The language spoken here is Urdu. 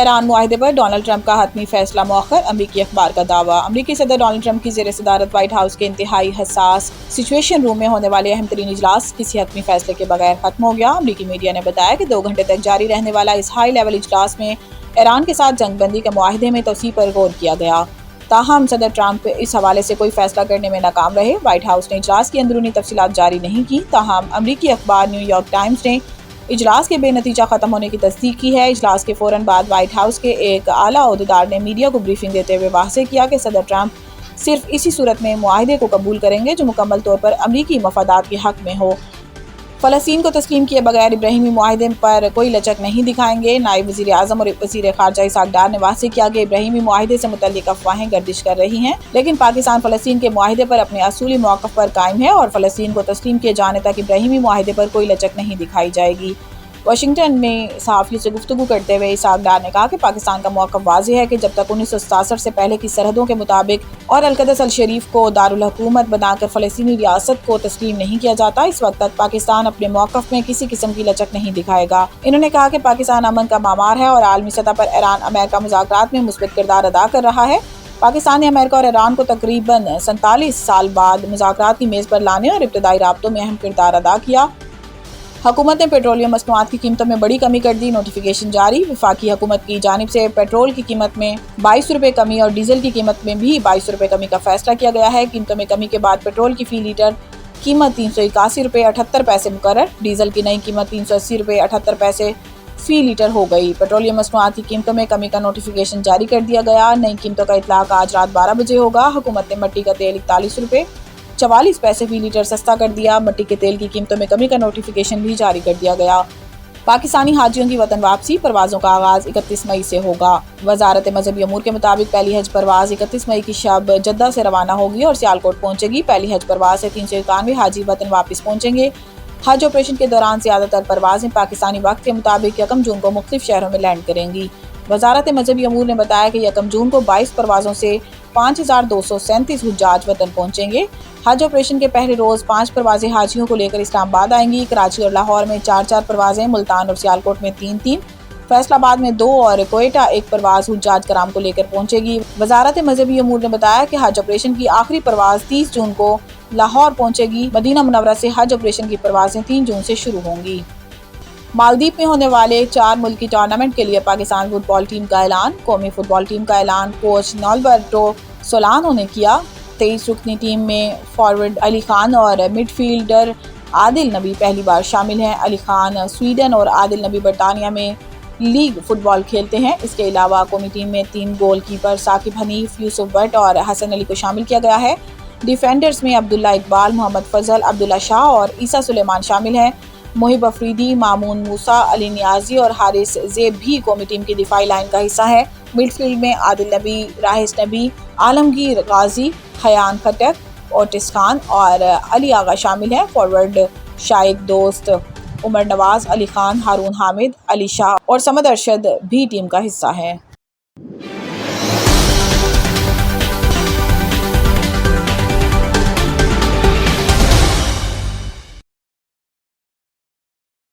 ایران معاہدے پر ڈونلڈ ٹرمپ کا حتمی فیصلہ مؤخر، امریکی اخبار کا دعویٰ۔ امریکی صدر ڈونلڈ ٹرمپ کی زیر صدارت وائٹ ہاؤس کے انتہائی حساس سچویشن روم میں ہونے والے اہم ترین اجلاس کسی حتمی فیصلے کے بغیر ختم ہو گیا۔ امریکی میڈیا نے بتایا کہ 2 گھنٹے تک جاری رہنے والا اس ہائی لیول اجلاس میں ایران کے ساتھ جنگ بندی کے معاہدے میں توسیع پر غور کیا گیا، تاہم صدر ٹرمپ اس حوالے سے کوئی فیصلہ کرنے میں ناکام رہے۔ وائٹ ہاؤس نے اجلاس کی اندرونی تفصیلات جاری نہیں کی، تاہم امریکی اخبار نیو یارک ٹائمز نے اجلاس کے بے نتیجہ ختم ہونے کی تصدیق کی ہے۔ اجلاس کے فوراً بعد وائٹ ہاؤس کے ایک اعلیٰ عہدیدار نے میڈیا کو بریفنگ دیتے ہوئے واضح کیا کہ صدر ٹرمپ صرف اسی صورت میں معاہدے کو قبول کریں گے جو مکمل طور پر امریکی مفادات کے حق میں ہو۔ فلسطین کو تسلیم کیے بغیر ابراہیمی معاہدے پر کوئی لچک نہیں دکھائیں گے۔ نائب وزیر اعظم اور وزیر خارجہ اسحاق ڈار نے واضح کیا کہ ابراہیمی معاہدے سے متعلق افواہیں گردش کر رہی ہیں، لیکن پاکستان فلسطین کے معاہدے پر اپنے اصولی موقف پر قائم ہے اور فلسطین کو تسلیم کیے جانے تک ابراہیمی معاہدے پر کوئی لچک نہیں دکھائی جائے گی۔ واشنگٹن میں صحافیوں سے گفتگو کرتے ہوئے اسحاق ڈار نے کہا کہ پاکستان کا موقف واضح ہے کہ جب تک 1967 سے پہلے کی سرحدوں کے مطابق اور القدس الشریف کو دارالحکومت بنا کر فلسطینی ریاست کو تسلیم نہیں کیا جاتا، اس وقت تک پاکستان اپنے موقف میں کسی قسم کی لچک نہیں دکھائے گا۔ انہوں نے کہا کہ پاکستان امن کا معمار ہے اور عالمی سطح پر ایران امریکہ مذاکرات میں مثبت کردار ادا کر رہا ہے۔ پاکستان نے امریکہ اور ایران کو تقریباً 47 سال بعد مذاکرات کی میز پر لانے اور ابتدائی رابطوں میں اہم کردار ادا کیا۔ حکومت نے پیٹرولیم مصنوعات کی قیمتوں میں بڑی کمی کر دی، نوٹیفیکیشن جاری۔ وفاقی حکومت کی جانب سے پیٹرول کی قیمت میں 22 روپے کمی اور ڈیزل کی قیمت میں بھی 22 روپے کمی کا فیصلہ کیا گیا ہے۔ قیمتوں میں کمی کے بعد پیٹرول کی فی لیٹر قیمت 381 روپے 78 پیسے مقرر، ڈیزل کی نئی قیمت 380 روپے 78 پیسے فی لیٹر ہو گئی۔ پیٹرولیم مصنوعات کی قیمتوں میں کمی کا نوٹیفیکیشن جاری کر دیا گیا۔ نئی قیمتوں کا اطلاق آج رات 12 بجے ہوگا۔ حکومت نے مٹی کا تیل 41 روپے 44 پیسے فی لیٹر سستا کر دیا۔ مٹی کے تیل کی قیمتوں میں کمی کا نوٹیفیکیشن بھی جاری کر دیا گیا۔ پاکستانی حاجیوں کی وطن واپسی، پروازوں کا آغاز 31 مئی سے ہوگا۔ وزارت مذہبی امور کے مطابق پہلی حج پرواز 31 مئی کی شب جدہ سے روانہ ہوگی اور سیالکوٹ پہنچے گی۔ پہلی حج پرواز سے 391 حاجی وطن واپس پہنچیں گے۔ حج آپریشن کے دوران زیادہ تر پروازیں پاکستانی وقت کے مطابق 1 جون کو مختلف شہروں میں لینڈ کریں گی۔ وزارت مذہبی امور نے بتایا کہ 1 جون کو 22 پروازوں سے 5237 حجاج وطن پہنچیں گے۔ حج آپریشن کے پہلے روز 5 پروازیں حاجیوں کو لے کر اسلام آباد آئیں گی۔ کراچی اور لاہور میں 4 پروازیں، ملتان اور سیالکوٹ میں 3، فیصل آباد میں 2 اور کوئٹہ 1 پرواز حجاج کرام کو لے کر پہنچے گی۔ وزارت مذہبی امور نے بتایا کہ حج آپریشن کی آخری پرواز 30 جون کو لاہور پہنچے گی۔ مدینہ منورہ سے حج آپریشن کی پروازیں 3 جون سے شروع ہوں گی۔ مالدیپ میں ہونے والے 4 ملکی ٹورنامنٹ کے لیے پاکستان فٹ بال ٹیم کا اعلان۔ قومی فٹ بال ٹیم کا اعلان کوچ نالبرٹو سولانو نے کیا۔ 23 رکنی ٹیم میں فارورڈ علی خان اور مڈ فیلڈر عادل نبی پہلی بار شامل ہیں۔ علی خان سویڈن اور عادل نبی برطانیہ میں لیگ فٹ بال کھیلتے ہیں۔ اس کے علاوہ قومی ٹیم میں 3 گول کیپر ثاقب حنیف، یوسف بٹ اور حسن علی کو شامل کیا گیا ہے۔ ڈیفینڈرز میں عبداللہ اقبال، محمد فضل، عبداللہ شاہ اور عیسیٰ سلیمان شامل ہیں۔ محب افریدی، مامون موسیٰ، علی نیازی اور حارث زیب بھی قومی ٹیم کی دفاعی لائن کا حصہ ہیں۔ مڈ فیلڈ میں عادل نبی، راحس نبی، عالمگیر غازی، حیان خٹک، اوٹس خان اور علی آغا شامل ہیں۔ فارورڈ شائق دوست، عمر نواز، علی خان، ہارون حامد، علی شاہ اور صمد ارشد بھی ٹیم کا حصہ ہیں۔